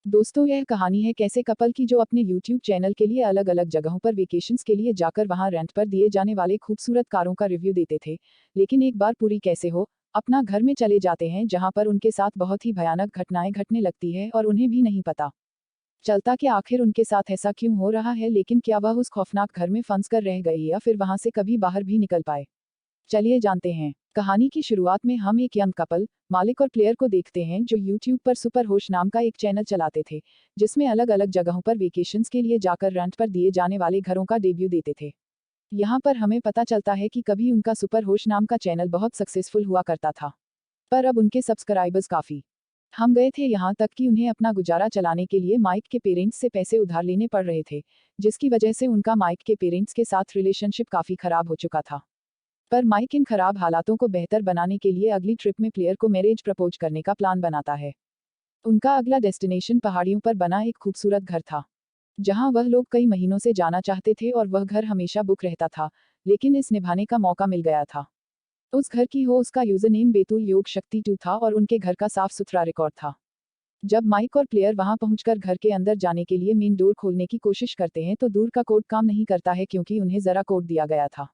दोस्तों, यह कहानी है कैसे कपल की जो अपने YouTube चैनल के लिए अलग अलग जगहों पर वेकेशंस के लिए जाकर वहां रेंट पर दिए जाने वाले खूबसूरत कारों का रिव्यू देते थे, लेकिन एक बार पूरी कैसे हो अपना घर में चले जाते हैं जहां पर उनके साथ बहुत ही भयानक घटनाएं घटने लगती है और उन्हें भी नहीं पता चलता कि आखिर उनके साथ ऐसा क्यों हो रहा है। लेकिन क्या वह उस खौफनाक घर में फंस कर रह गए या फिर वहां से कभी बाहर भी निकल पाए। चलिए जानते हैं। कहानी की शुरुआत में हम एक यंग कपल, मालिक और प्लेयर को देखते हैं जो YouTube पर सुपर होश नाम का एक चैनल चलाते थे, जिसमें अलग अलग जगहों पर वेकेशंस के लिए जाकर रेंट पर दिए जाने वाले घरों का रिव्यू देते थे। यहाँ पर हमें पता चलता है कि कभी उनका सुपर होश नाम का चैनल बहुत सक्सेसफुल हुआ करता था, पर अब उनके सब्सक्राइबर्स काफी हम गए थे, यहाँ तक कि उन्हें अपना गुजारा चलाने के लिए माइक के पेरेंट्स से पैसे उधार लेने पड़ रहे थे, जिसकी वजह से उनका माइक के पेरेंट्स के साथ रिलेशनशिप काफी खराब हो चुका था। पर माइक इन खराब हालातों को बेहतर बनाने के लिए अगली ट्रिप में प्लेयर को मैरिज प्रपोज करने का प्लान बनाता है। उनका अगला डेस्टिनेशन पहाड़ियों पर बना एक खूबसूरत घर था, जहां वह लोग कई महीनों से जाना चाहते थे और वह घर हमेशा बुक रहता था, लेकिन इस निभाने का मौका मिल गया था। उस घर की हो उसका यूजर नेम बेतुल योग शक्ति 2 था और उनके घर का साफ सुथरा रिकॉर्ड था। जब माइक और प्लेयर वहां पहुंचकर घर के अंदर जाने के लिए मेन डोर खोलने की कोशिश करते हैं तो दूर का कोड काम नहीं करता है, क्योंकि उन्हें जरा कोड दिया गया था।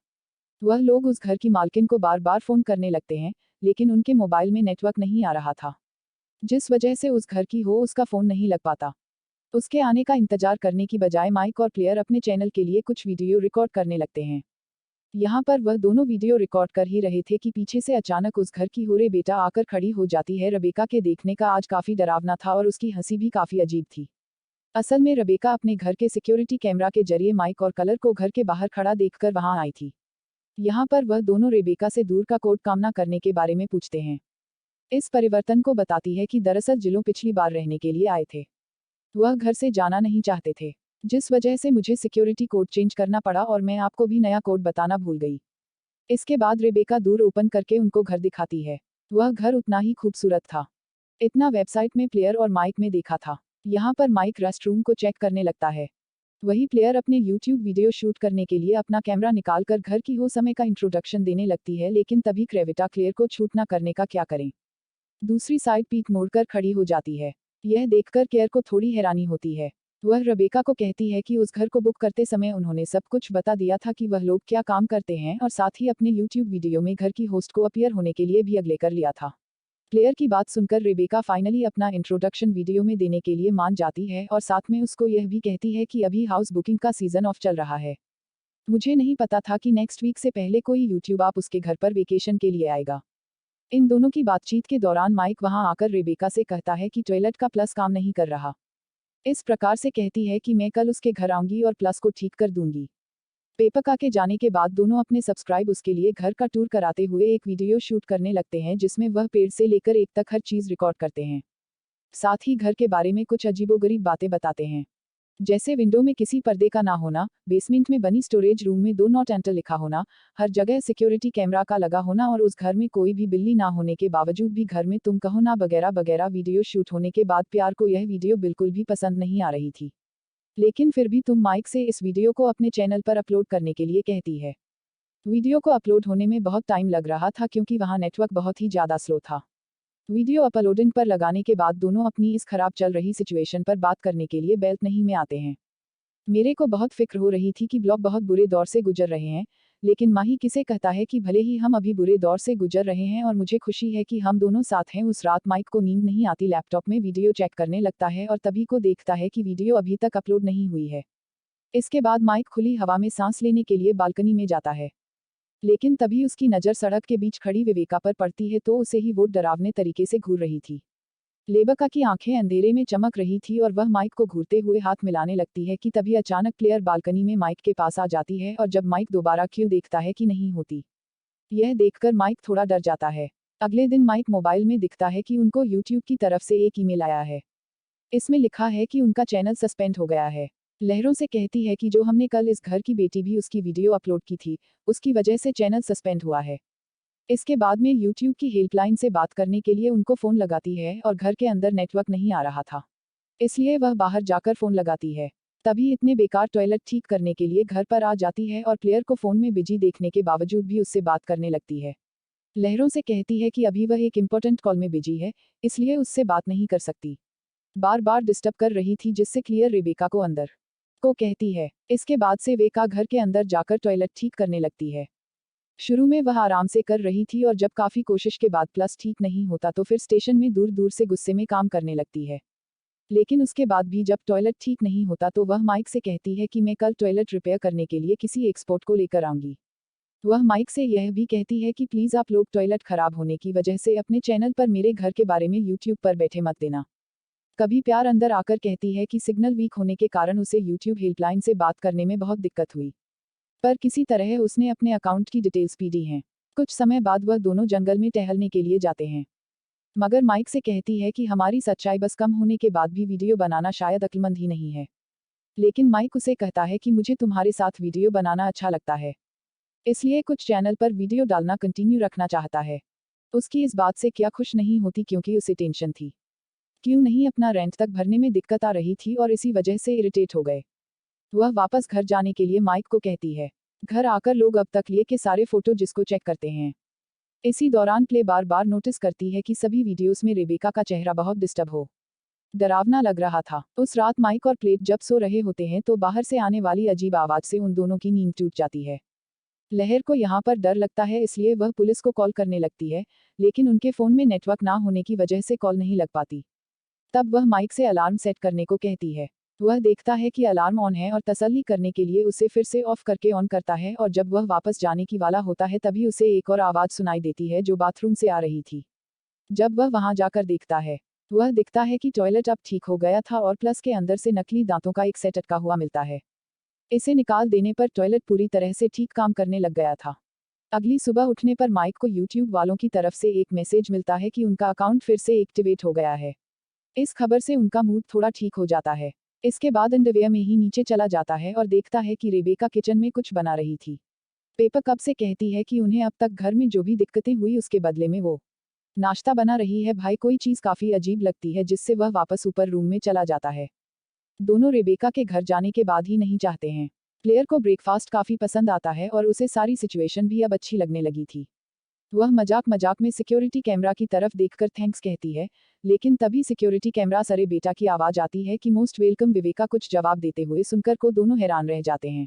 वह लोग उस घर की मालकिन को बार बार फोन करने लगते हैं, लेकिन उनके मोबाइल में नेटवर्क नहीं आ रहा था, जिस वजह से उस घर की हो उसका फोन नहीं लग पाता। उसके आने का इंतजार करने की बजाय माइक और प्लेयर अपने चैनल के लिए कुछ वीडियो रिकॉर्ड करने लगते हैं। यहाँ पर वह दोनों वीडियो रिकॉर्ड कर ही रहे थे कि पीछे से अचानक उस घर की हुरे बेटा आकर खड़ी हो जाती है। रबेका के देखने का आज काफी डरावना था और उसकी हंसी भी काफी अजीब थी। असल में रबेका अपने घर के सिक्योरिटी कैमरा के जरिए माइक और कलर को घर के बाहर खड़ा देखकर वहां आई थी। यहाँ पर वह दोनों रेबेका से दूर का कोड कामना करने के बारे में पूछते हैं। इस परिवर्तन को बताती है कि दरअसल जिलो पिछली बार रहने के लिए आए थे, वह घर से जाना नहीं चाहते थे, जिस वजह से मुझे सिक्योरिटी कोड चेंज करना पड़ा और मैं आपको भी नया कोड बताना भूल गई। इसके बाद रेबेका दूर ओपन करके उनको घर दिखाती है। वह घर उतना ही खूबसूरत था, इतना वेबसाइट में प्लेयर और माइक में देखा था। यहाँ पर माइक रेस्टरूम को चेक करने लगता है, वही प्लेयर अपने YouTube वीडियो शूट करने के लिए अपना कैमरा निकालकर घर की हो समय का इंट्रोडक्शन देने लगती है, लेकिन तभी क्रेविटा क्लेयर को छूट ना करने का क्या करें। दूसरी साइड पीठ मोड़कर खड़ी हो जाती है। यह देखकर क्लेयर को थोड़ी हैरानी होती है। वह रबेका को कहती है कि उस घर को बुक करते समय उन्होंने सब कुछ बता दिया था कि वह लोग क्या काम करते हैं और साथ ही अपने YouTube वीडियो में घर की होस्ट को अपीयर होने के लिए भी अगले कर लिया था। प्लेयर की बात सुनकर रेबेका फाइनली अपना इंट्रोडक्शन वीडियो में देने के लिए मान जाती है और साथ में उसको यह भी कहती है कि अभी हाउस बुकिंग का सीजन ऑफ चल रहा है। मुझे नहीं पता था कि नेक्स्ट वीक से पहले कोई यूट्यूब आप उसके घर पर वेकेशन के लिए आएगा। इन दोनों की बातचीत के दौरान माइक वहां आकर रेबेका से कहता है कि टॉयलेट का प्लस काम नहीं कर रहा। इस प्रकार से कहती है कि मैं कल उसके घर आऊंगी और प्लस को ठीक कर दूंगी। पेपका के जाने के बाद दोनों अपने सब्सक्राइब उसके लिए घर का टूर कराते हुए एक वीडियो शूट करने लगते हैं, जिसमें वह पेड़ से लेकर एक तक हर चीज रिकॉर्ड करते हैं। साथ ही घर के बारे में कुछ अजीबोगरीब बातें बताते हैं, जैसे विंडो में किसी पर्दे का ना होना, बेसमेंट में बनी स्टोरेज रूम में दो नॉट एंटर लिखा होना, हर जगह सिक्योरिटी कैमरा का लगा होना और उस घर में कोई भी बिल्ली ना होने के बावजूद भी घर में तुम कहो ना वगैरह वगैरह। वीडियो शूट होने के बाद प्यार को यह वीडियो बिल्कुल भी पसंद नहीं आ रही थी, लेकिन फिर भी तुम माइक से इस वीडियो को अपने चैनल पर अपलोड करने के लिए कहती है। वीडियो को अपलोड होने में बहुत टाइम लग रहा था क्योंकि वहां नेटवर्क बहुत ही ज़्यादा स्लो था। वीडियो अपलोडिंग पर लगाने के बाद दोनों अपनी इस खराब चल रही सिचुएशन पर बात करने के लिए बैल्कनी में आते हैं। मेरे को बहुत फिक्र हो रही थी कि ब्लॉग बहुत बुरे दौर से गुजर रहे हैं, लेकिन माही किसे कहता है कि भले ही हम अभी बुरे दौर से गुजर रहे हैं और मुझे खुशी है कि हम दोनों साथ हैं। उस रात माइक को नींद नहीं आती, लैपटॉप में वीडियो चेक करने लगता है और तभी को देखता है कि वीडियो अभी तक अपलोड नहीं हुई है। इसके बाद माइक खुली हवा में सांस लेने के लिए बालकनी में जाता है, लेकिन तभी उसकी नज़र सड़क के बीच खड़ी विवेका पर पड़ती है तो उसे ही वो डरावने तरीके से घूर रही थी। लेबका की आंखें अंधेरे में चमक रही थी और वह माइक को घूरते हुए हाथ मिलाने लगती है कि तभी अचानक प्लेयर बालकनी में माइक के पास आ जाती है और जब माइक दोबारा क्यों देखता है कि नहीं होती। यह देखकर माइक थोड़ा डर जाता है। अगले दिन माइक मोबाइल में दिखता है कि उनको यूट्यूब की तरफ से एक ईमेल आया है। इसमें लिखा है कि उनका चैनल सस्पेंड हो गया है। लहरों से कहती है कि जो हमने कल इस घर की बेटी भी उसकी वीडियो अपलोड की थी, उसकी वजह से चैनल सस्पेंड हुआ है। इसके बाद में YouTube की हेल्पलाइन से बात करने के लिए उनको फ़ोन लगाती है और घर के अंदर नेटवर्क नहीं आ रहा था, इसलिए वह बाहर जाकर फ़ोन लगाती है। तभी इतने बेकार टॉयलेट ठीक करने के लिए घर पर आ जाती है और प्लेयर को फ़ोन में बिजी देखने के बावजूद भी उससे बात करने लगती है। लहरों से कहती है कि अभी वह एक इम्पोर्टेंट कॉल में बिजी है, इसलिए उससे बात नहीं कर सकती। बार बार डिस्टर्ब कर रही थी, जिससे क्लियर रेबेका को अंदर को कहती है। इसके बाद से वेका घर के अंदर जाकर टॉयलेट ठीक करने लगती है। शुरू में वह आराम से कर रही थी और जब काफी कोशिश के बाद प्लस ठीक नहीं होता तो फिर स्टेशन में दूर दूर से गुस्से में काम करने लगती है। लेकिन उसके बाद भी जब टॉयलेट ठीक नहीं होता तो वह माइक से कहती है कि मैं कल टॉयलेट रिपेयर करने के लिए किसी एक्सपर्ट को लेकर आऊंगी। वह माइक से यह भी कहती है कि प्लीज आप लोग टॉयलेट खराब होने की वजह से अपने चैनल पर मेरे घर के बारे में यूट्यूब पर बैठे मत देना। कभी प्यार अंदर आकर कहती है कि सिग्नल वीक होने के कारण उसे यूट्यूब हेल्पलाइन से बात करने में बहुत दिक्कत हुई, पर किसी तरह उसने अपने अकाउंट की डिटेल्स भी दी हैं। कुछ समय बाद वह दोनों जंगल में टहलने के लिए जाते हैं, मगर माइक से कहती है कि हमारी सच्चाई बस कम होने के बाद भी वीडियो बनाना शायद अक्लमंद ही नहीं है। लेकिन माइक उसे कहता है कि मुझे तुम्हारे साथ वीडियो बनाना अच्छा लगता है, इसलिए कुछ चैनल पर वीडियो डालना कंटिन्यू रखना चाहता है। उसकी इस बात से क्या खुश नहीं होती, क्योंकि उसे टेंशन थी क्यों नहीं अपना रेंट तक भरने में दिक्कत आ रही थी और इसी वजह से इरिटेट हो गए। वह वापस घर जाने के लिए माइक को कहती है। घर आकर लोग अब तक लिए के सारे फोटो जिसको चेक करते हैं। इसी दौरान प्ले बार बार नोटिस करती है कि सभी वीडियोस में रेबेका का चेहरा बहुत डिस्टर्ब हो डरावना लग रहा था। उस रात माइक और प्लेट जब सो रहे होते हैं तो बाहर से आने वाली अजीब आवाज से उन दोनों की नींद टूट जाती है। लहर को यहाँ पर डर लगता है, इसलिए वह पुलिस को कॉल करने लगती है, लेकिन उनके फोन में नेटवर्क ना होने की वजह से कॉल नहीं लग पाती। तब वह माइक से अलार्म सेट करने को कहती है। वह देखता है कि अलार्म ऑन है और तसल्ली करने के लिए उसे फिर से ऑफ करके ऑन करता है, और जब वह वापस जाने की वाला होता है तभी उसे एक और आवाज सुनाई देती है जो बाथरूम से आ रही थी। जब वह वहां जाकर देखता है, वह दिखता है कि टॉयलेट अब ठीक हो गया था और प्लस के अंदर से नकली दांतों का एक सेट अटका हुआ मिलता है। इसे निकाल देने पर टॉयलेट पूरी तरह से ठीक काम करने लग गया था। अगली सुबह उठने पर माइक को यूट्यूब वालों की तरफ से एक मैसेज मिलता है कि उनका अकाउंट फिर से एक्टिवेट हो गया है। इस खबर से उनका मूड थोड़ा ठीक हो जाता है। इसके बाद अंडरवियर में ही नीचे चला जाता है और देखता है कि रेबेका किचन में कुछ बना रही थी। पेपर कप से कहती है कि उन्हें अब तक घर में जो भी दिक्कतें हुई उसके बदले में वो नाश्ता बना रही है। भाई कोई चीज काफी अजीब लगती है, जिससे वह वापस ऊपर रूम में चला जाता है। दोनों रेबेका के घर जाने के बाद ही नहीं चाहते हैं। प्लेयर को ब्रेकफास्ट काफी पसंद आता है और उसे सारी सिचुएशन भी अब अच्छी लगने लगी थी। वह मजाक मजाक में सिक्योरिटी कैमरा की तरफ देखकर थैंक्स कहती है, लेकिन तभी सिक्योरिटी कैमरा सरे बेटा की आवाज आती है कि मोस्ट वेलकम विवेका कुछ जवाब देते हुए सुनकर को दोनों हैरान रह जाते हैं।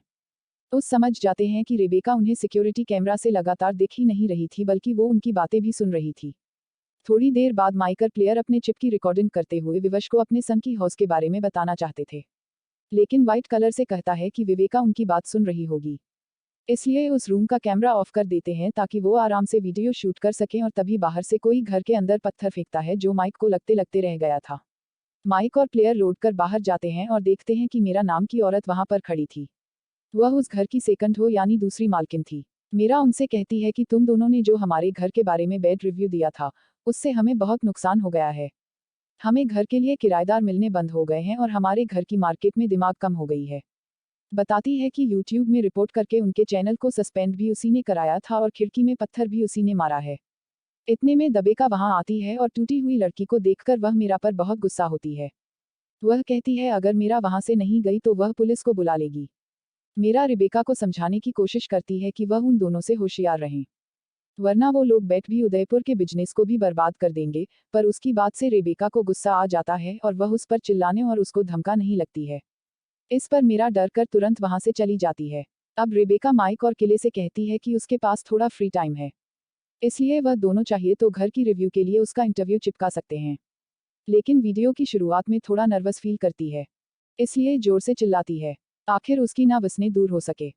तो समझ जाते हैं कि रेबेका उन्हें सिक्योरिटी कैमरा से लगातार देख ही नहीं रही थी, बल्कि वो उनकी बातें भी सुन रही थी। थोड़ी देर बाद माइकर प्लेयर अपने चिप की रिकॉर्डिंग करते हुए विवश को अपने सन की हौस के बारे में बताना चाहते थे, लेकिन व्हाइट कलर से कहता है कि विवेका उनकी बात सुन रही होगी, इसलिए उस रूम का कैमरा ऑफ कर देते हैं ताकि वो आराम से वीडियो शूट कर सकें। और तभी बाहर से कोई घर के अंदर पत्थर फेंकता है जो माइक को लगते लगते रह गया था। माइक और प्लेयर लौट कर बाहर जाते हैं और देखते हैं कि मीरा नाम की औरत वहां पर खड़ी थी। वह उस घर की सेकंड हो यानी दूसरी मालकिन थी। मीरा उनसे कहती है कि तुम दोनों ने जो हमारे घर के बारे में बैड रिव्यू दिया था, उससे हमें बहुत नुकसान हो गया है। हमें घर के लिए किराएदार मिलने बंद हो गए हैं और हमारे घर की मार्केट में दिमाग कम हो गई है। बताती है कि यूट्यूब में रिपोर्ट करके उनके चैनल को सस्पेंड भी उसी ने कराया था और खिड़की में पत्थर भी उसी ने मारा है। इतने में दबेका वहां आती है और टूटी हुई लड़की को देखकर वह मीरा पर बहुत गुस्सा होती है। वह कहती है अगर मीरा वहां से नहीं गई तो वह पुलिस को बुला लेगी। मीरा रेबेका को समझाने की कोशिश करती है कि वह उन दोनों से होशियार रहें, वरना वो लोग बैठ भी उदयपुर के बिजनेस को भी बर्बाद कर देंगे। पर उसकी बात से रेबेका को गुस्सा आ जाता है और वह उस पर चिल्लाने और उसको धमका नहीं लगती है। इस पर मीरा डर कर तुरंत वहां से चली जाती है। अब रेबेका माइक और किले से कहती है कि उसके पास थोड़ा फ्री टाइम है, इसलिए वह दोनों चाहिए तो घर की रिव्यू के लिए उसका इंटरव्यू चिपका सकते हैं। लेकिन वीडियो की शुरुआत में थोड़ा नर्वस फील करती है, इसलिए जोर से चिल्लाती है, आखिर उसकी नर्वसनेस दूर हो सके।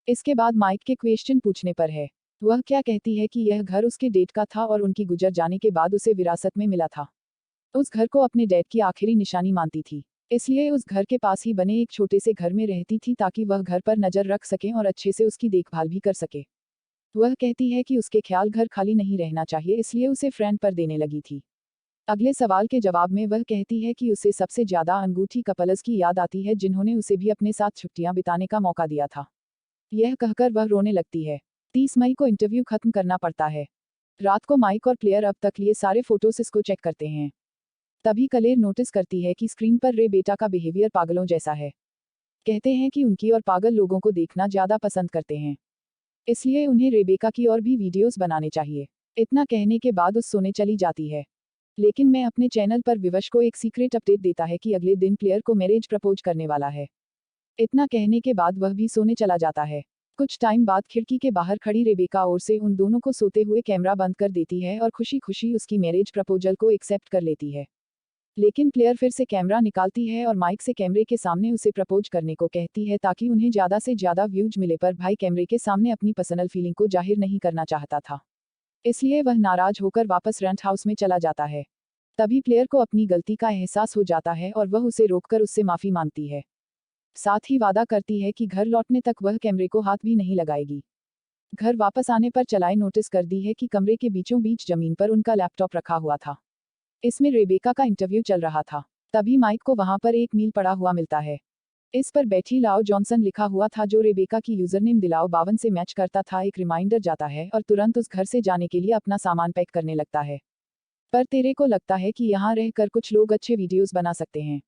इसके बाद माइक के क्वेश्चन पूछने पर है, वह क्या कहती है कि यह घर उसके डेड का था और उनकी गुजर जाने के बाद उसे विरासत में मिला था। उस घर को अपने डैड की आखिरी निशानी मानती थी, इसलिए उस घर के पास ही बने एक छोटे से घर में रहती थी ताकि वह घर पर नजर रख सकें और अच्छे से उसकी देखभाल भी कर सके। वह कहती है कि उसके ख्याल घर खाली नहीं रहना चाहिए, इसलिए उसे फ्रेंड पर देने लगी थी। अगले सवाल के जवाब में वह कहती है कि उसे सबसे ज्यादा अंगूठी कपल्स की याद आती है जिन्होंने उसे भी अपने साथ छुट्टियां बिताने का मौका दिया था। यह कहकर वह रोने लगती है। 30 मई को इंटरव्यू खत्म करना पड़ता है। रात को माइक और प्लेयर अब तक लिए सारे फोटोज इसको चेक करते हैं। तभी कलेर नोटिस करती है कि स्क्रीन पर रे बेटा का बिहेवियर पागलों जैसा है। कहते हैं कि उनकी और पागल लोगों को देखना ज्यादा पसंद करते हैं, इसलिए उन्हें रेबेका की और भी वीडियोस बनाने चाहिए। इतना कहने के बाद उस सोने चली जाती है। लेकिन मैं अपने चैनल पर विवश को एक सीक्रेट अपडेट देता है कि अगले दिन प्लेयर को मैरिज प्रपोज करने वाला है। इतना कहने के बाद वह भी सोने चला जाता है। कुछ टाइम बाद खिड़की के बाहर खड़ी रेबेका और से उन दोनों को सोते हुए कैमरा बंद कर देती है और खुशी खुशी उसकी मैरिज प्रपोजल को एक्सेप्ट कर लेती है। लेकिन प्लेयर फिर से कैमरा निकालती है और माइक से कैमरे के सामने उसे प्रपोज करने को कहती है ताकि उन्हें ज़्यादा से ज़्यादा व्यूज मिले, पर भाई कैमरे के सामने अपनी पर्सनल फीलिंग को जाहिर नहीं करना चाहता था। इसलिए वह नाराज होकर वापस रेंट हाउस में चला जाता है। तभी प्लेयर को अपनी गलती का एहसास हो जाता है और वह उसे रोककर उससे माफ़ी मांगती है। साथ ही वादा करती है कि घर लौटने तक वह कैमरे को हाथ भी नहीं लगाएगी। घर वापस आने पर चलाई नोटिस कर दी है कि कमरे के बीचों बीच जमीन पर उनका लैपटॉप रखा हुआ था। इसमें रेबेका का इंटरव्यू चल रहा था। तभी माइक को वहां पर एक मील पड़ा हुआ मिलता है। इस पर बैठी लाओ जॉनसन लिखा हुआ था जो रेबेका की यूजरनेम दिलाओ 52 से मैच करता था। एक रिमाइंडर जाता है और तुरंत उस घर से जाने के लिए अपना सामान पैक करने लगता है। पर तेरे को लगता है कि यहाँ रहकर कुछ लोग अच्छे वीडियोस बना सकते हैं,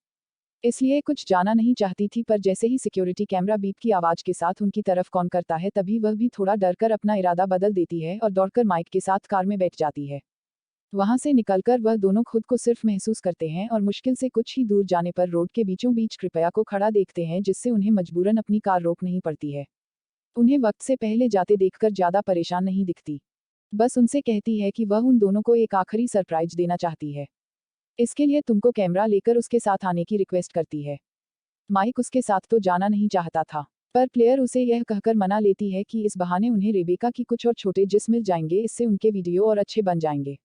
इसलिए कुछ जाना नहीं चाहती थी। पर जैसे ही सिक्योरिटी कैमरा बीप की आवाज के साथ उनकी तरफ कॉन करता है तभी वह भी थोड़ा डर कर अपना इरादा बदल देती है और दौड़कर माइक के साथ कार में बैठ जाती है। वहां से निकलकर वह दोनों खुद को सिर्फ महसूस करते हैं और मुश्किल से कुछ ही दूर जाने पर रोड के बीचों बीच कृपया को खड़ा देखते हैं, जिससे उन्हें मजबूरन अपनी कार रोक नहीं पड़ती है। उन्हें वक्त से पहले जाते देखकर ज्यादा परेशान नहीं दिखती, बस उनसे कहती है कि वह उन दोनों को एक आखिरी सरप्राइज देना चाहती है। इसके लिए तुमको कैमरा लेकर उसके साथ आने की रिक्वेस्ट करती है। माइक उसके साथ तो जाना नहीं चाहता था, पर प्लेयर उसे यह कहकर मना लेती है कि इस बहाने उन्हें रेबेका की कुछ और छोटे जिस मिल जाएंगे, इससे उनके वीडियो और अच्छे बन जाएंगे।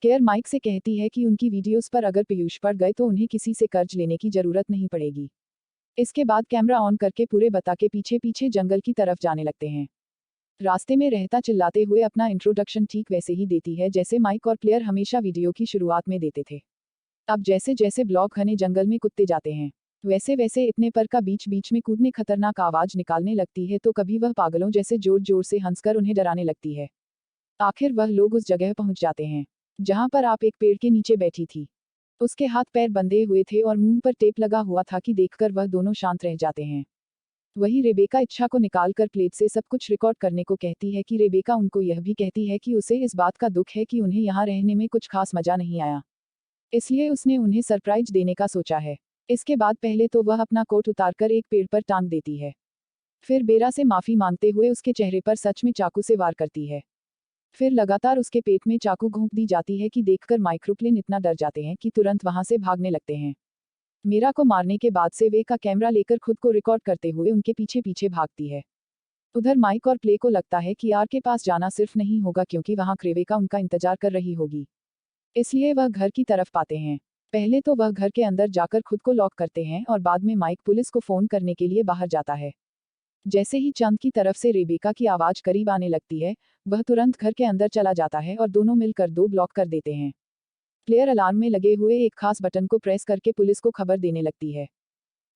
केयर माइक से कहती है कि उनकी वीडियोस पर अगर पीयूष पड़ गए तो उन्हें किसी से कर्ज लेने की जरूरत नहीं पड़ेगी। इसके बाद कैमरा ऑन करके पूरे बता के पीछे पीछे जंगल की तरफ जाने लगते हैं। रास्ते में रहता चिल्लाते हुए अपना इंट्रोडक्शन ठीक वैसे ही देती है जैसे माइक और प्लेयर हमेशा वीडियो की शुरुआत में देते थे। अब जैसे जैसे ब्लॉग घने जंगल में कुत्ते जाते हैं, वैसे वैसे इतने पर का बीच बीच में कूदने खतरनाक आवाज निकालने लगती है, तो कभी वह पागलों जैसे जोर जोर से हंसकर उन्हें डराने लगती है। आखिर वह लोग उस जगह पहुंच जाते हैं जहां पर आप एक पेड़ के नीचे बैठी थी। उसके हाथ पैर बंधे हुए थे और मुंह पर टेप लगा हुआ था कि देखकर वह दोनों शांत रह जाते हैं। वही रेबेका इच्छा को निकालकर प्लेट से सब कुछ रिकॉर्ड करने को कहती है कि रेबेका उनको यह भी कहती है कि उसे इस बात का दुख है कि उन्हें यहाँ रहने में कुछ खास मजा नहीं आया, इसलिए उसने उन्हें सरप्राइज देने का सोचा है। इसके बाद पहले तो वह अपना कोट उतारकर एक पेड़ पर टांग देती है, फिर बेरा से माफी मांगते हुए उसके चेहरे पर सच में चाकू से वार करती है। फिर लगातार उसके पेट में चाकू घोंप दी जाती है कि देखकर माइक्रोप्लेन इतना डर जाते हैं कि तुरंत वहां से भागने लगते हैं। मीरा को मारने के बाद से वे का कैमरा लेकर खुद को रिकॉर्ड करते हुए उनके पीछे पीछे भागती है। उधर माइक और प्ले को लगता है कि आर के पास जाना सिर्फ नहीं होगा क्योंकि वहां क्रेवेका उनका इंतजार कर रही होगी, इसलिए वह घर की तरफ पाते हैं। पहले तो वह घर के अंदर जाकर खुद को लॉक करते हैं और बाद में माइक पुलिस को फोन करने के लिए बाहर जाता है। जैसे ही चांद की तरफ से रेबेका की आवाज करीब आने लगती है, वह तुरंत घर के अंदर चला जाता है और दोनों मिलकर दो ब्लॉक कर देते हैं। प्लेयर अलार्म में लगे हुए एक खास बटन को प्रेस करके पुलिस को खबर देने लगती है,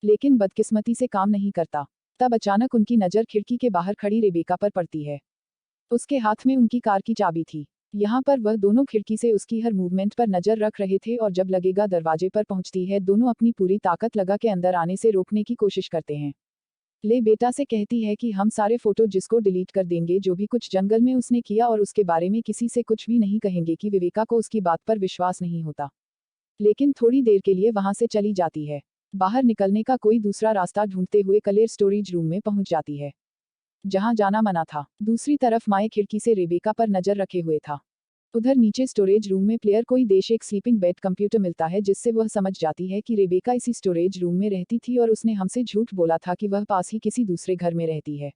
लेकिन बदकिस्मती से काम नहीं करता। तब अचानक उनकी नज़र खिड़की के बाहर खड़ी रेबेका पर पड़ती है। उसके हाथ में उनकी कार की चाबी थी। यहाँ पर वह दोनों खिड़की से उसकी हर मूवमेंट पर नजर रख रहे थे और जब लगेगा दरवाजे पर पहुंचती है, दोनों अपनी पूरी ताकत लगा के अंदर आने से रोकने की कोशिश करते हैं। ले बेटा से कहती है कि हम सारे फोटो जिसको डिलीट कर देंगे जो भी कुछ जंगल में उसने किया, और उसके बारे में किसी से कुछ भी नहीं कहेंगे कि विवेका को उसकी बात पर विश्वास नहीं होता। लेकिन थोड़ी देर के लिए वहां से चली जाती है। बाहर निकलने का कोई दूसरा रास्ता ढूंढते हुए कलेर स्टोरेज रूम में पहुंच जाती है, जहां जाना मना था। दूसरी तरफ माए खिड़की से रेबेका पर नजर रखे हुए था। उधर नीचे स्टोरेज रूम में प्लेयर को देश एक स्लीपिंग बेड कंप्यूटर मिलता है, जिससे वह समझ जाती है कि रेबेका इसी स्टोरेज रूम में रहती थी और उसने हमसे झूठ बोला था कि वह पास ही किसी दूसरे घर में रहती है।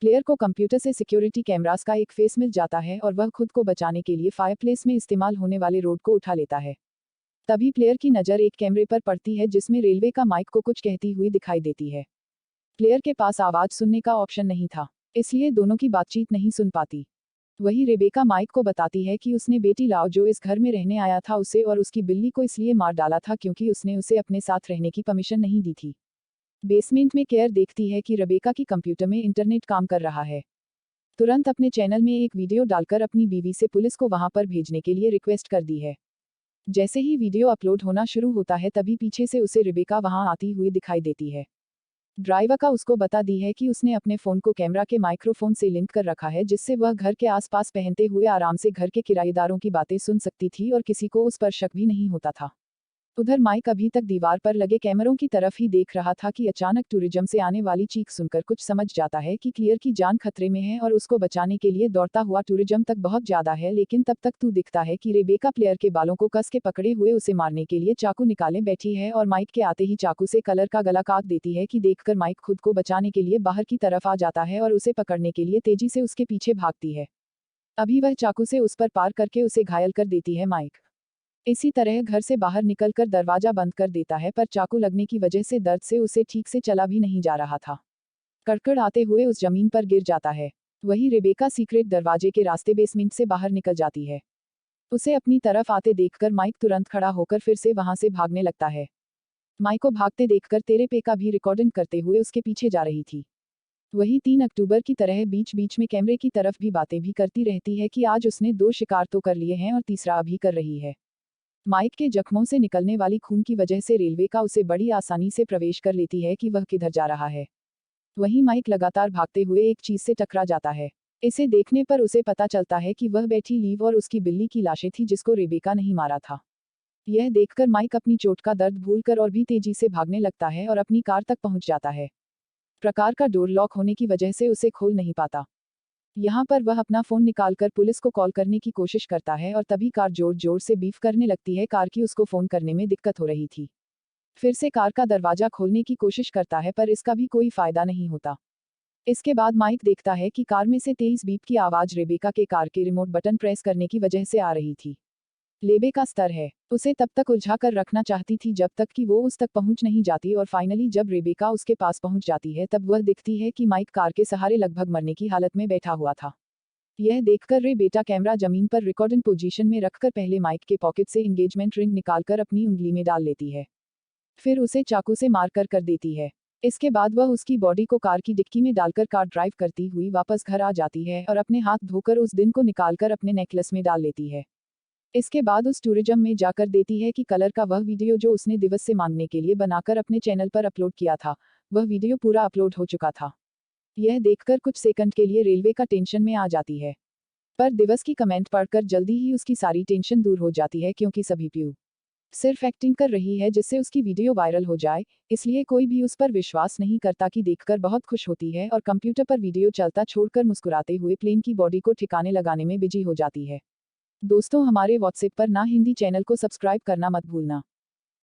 प्लेयर को कंप्यूटर से सिक्योरिटी कैमरास का एक फेस मिल जाता है और वह खुद को बचाने के लिए फायरप्लेस में इस्तेमाल होने वाले रोड को उठा लेता है। तभी प्लेयर की नज़र एक कैमरे पर पड़ती है जिसमें रेलवे का माइक को कुछ कहती हुई दिखाई देती है। प्लेयर के पास आवाज सुनने का ऑप्शन नहीं था, इसलिए दोनों की बातचीत नहीं सुन पाती। वही रेबेका माइक को बताती है कि उसने बेटी लाओ जो इस घर में रहने आया था उसे और उसकी बिल्ली को इसलिए मार डाला था क्योंकि उसने उसे अपने साथ रहने की परमिशन नहीं दी थी। बेसमेंट में केयर देखती है कि रेबेका की कंप्यूटर में इंटरनेट काम कर रहा है। तुरंत अपने चैनल में एक वीडियो डालकर अपनी बीवी से पुलिस को वहां पर भेजने के लिए रिक्वेस्ट कर दी है। जैसे ही वीडियो अपलोड होना शुरू होता है तभी पीछे से उसे रेबेका वहां आती हुई दिखाई देती है। ड्राइवर का उसको बता दी है कि उसने अपने फ़ोन को कैमरा के माइक्रोफोन से लिंक कर रखा है, जिससे वह घर के आसपास पहनते हुए आराम से घर के किराएदारों की बातें सुन सकती थी और किसी को उस पर शक भी नहीं होता था। उधर माइक अभी तक दीवार पर लगे कैमरों की तरफ ही देख रहा था कि अचानक टूरिज्म से आने वाली चीख सुनकर कुछ समझ जाता है कि क्लियर की जान खतरे में है और उसको बचाने के लिए दौड़ता हुआ टूरिज्म तक बहुत ज्यादा है, लेकिन तब तक तू दिखता है कि रेबेका प्लेयर के बालों को कस के पकड़े हुए उसे मारने के लिए चाकू निकाले बैठी है और माइक के आते ही चाकू से कलर का गला काट देती है कि देखकर माइक खुद को बचाने के लिए बाहर की तरफ आ जाता है और उसे पकड़ने के लिए तेजी से उसके पीछे भागती है। अभी वह चाकू से उस पर पार करके उसे घायल कर देती है। माइक इसी तरह घर से बाहर निकलकर दरवाजा बंद कर देता है, पर चाकू लगने की वजह से दर्द से उसे ठीक से चला भी नहीं जा रहा था। कड़कड़ आते हुए उस जमीन पर गिर जाता है। वही रेबेका सीक्रेट दरवाजे के रास्ते बेसमेंट से बाहर निकल जाती है। उसे अपनी तरफ आते देखकर माइक तुरंत खड़ा होकर फिर से वहां से भागने लगता है। माइक को भागते देखकर तेरे पेका भी रिकॉर्डिंग करते हुए उसके पीछे जा रही थी। वही 3 अक्टूबर की तरह बीच बीच में कैमरे की तरफ भी बातें भी करती रहती है कि आज उसने 2 शिकार तो कर लिए हैं और तीसरा अभी कर रही है। माइक के जख्मों से निकलने वाली खून की वजह से रेलवे का उसे बड़ी आसानी से प्रवेश कर लेती है कि वह किधर जा रहा है। वहीं माइक लगातार भागते हुए एक चीज से टकरा जाता है। इसे देखने पर उसे पता चलता है कि वह बैठी लीव और उसकी बिल्ली की लाशें थी जिसको रेबेका नहीं मारा था। यह देखकर माइक अपनी चोट का दर्द भूलकर और भी तेजी से भागने लगता है और अपनी कार तक पहुंच जाता है। प्रकार का डोर लॉक होने की वजह से उसे खोल नहीं पाता। यहाँ पर वह अपना फोन निकालकर पुलिस को कॉल करने की कोशिश करता है और तभी कार जोर जोर से बीफ करने लगती है। कार की उसको फोन करने में दिक्कत हो रही थी। फिर से कार का दरवाजा खोलने की कोशिश करता है, पर इसका भी कोई फायदा नहीं होता। इसके बाद माइक देखता है कि कार में से तेज बीप की आवाज रेबेका के कार के रिमोट बटन प्रेस करने की वजह से आ रही थी। रेबेका स्तर है, उसे तब तक उलझा कर रखना चाहती थी जब तक कि वो उस तक पहुंच नहीं जाती और फाइनली जब रेबेका उसके पास पहुंच जाती है तब वह दिखती है कि माइक कार के सहारे लगभग मरने की हालत में बैठा हुआ था। यह देखकर रेबेका कैमरा जमीन पर रिकॉर्डिंग पोजीशन में रखकर पहले माइक के पॉकेट से एंगेजमेंट रिंग निकालकर अपनी उंगली में डाल लेती है। फिर उसे चाकू से मारकर कर देती है। इसके बाद वह उसकी बॉडी को कार की डिक्की में डालकर कार ड्राइव करती हुई वापस घर आ जाती है और अपने हाथ धोकर उस दिन को निकालकर अपने नेकलेस में डाल लेती है। इसके बाद उस टूरिज्म में जाकर देती है कि कलर का वह वीडियो जो उसने दिवस से मांगने के लिए बनाकर अपने चैनल पर अपलोड किया था, वह वीडियो पूरा अपलोड हो चुका था। यह देखकर कुछ सेकंड के लिए रेलवे का टेंशन में आ जाती है, पर दिवस की कमेंट पढ़कर जल्दी ही उसकी सारी टेंशन दूर हो जाती है, क्योंकि सभी प्यू सिर्फ एक्टिंग कर रही है जिससे उसकी वीडियो वायरल हो जाए, इसलिए कोई भी उस पर विश्वास नहीं करता कि देखकर बहुत खुश होती है और कंप्यूटर पर वीडियो चलता छोड़कर मुस्कुराते हुए प्लेन की बॉडी को ठिकाने लगाने में बिजी हो जाती है। दोस्तों, हमारे व्हाट्सएप पर ना हिंदी चैनल को सब्सक्राइब करना मत भूलना।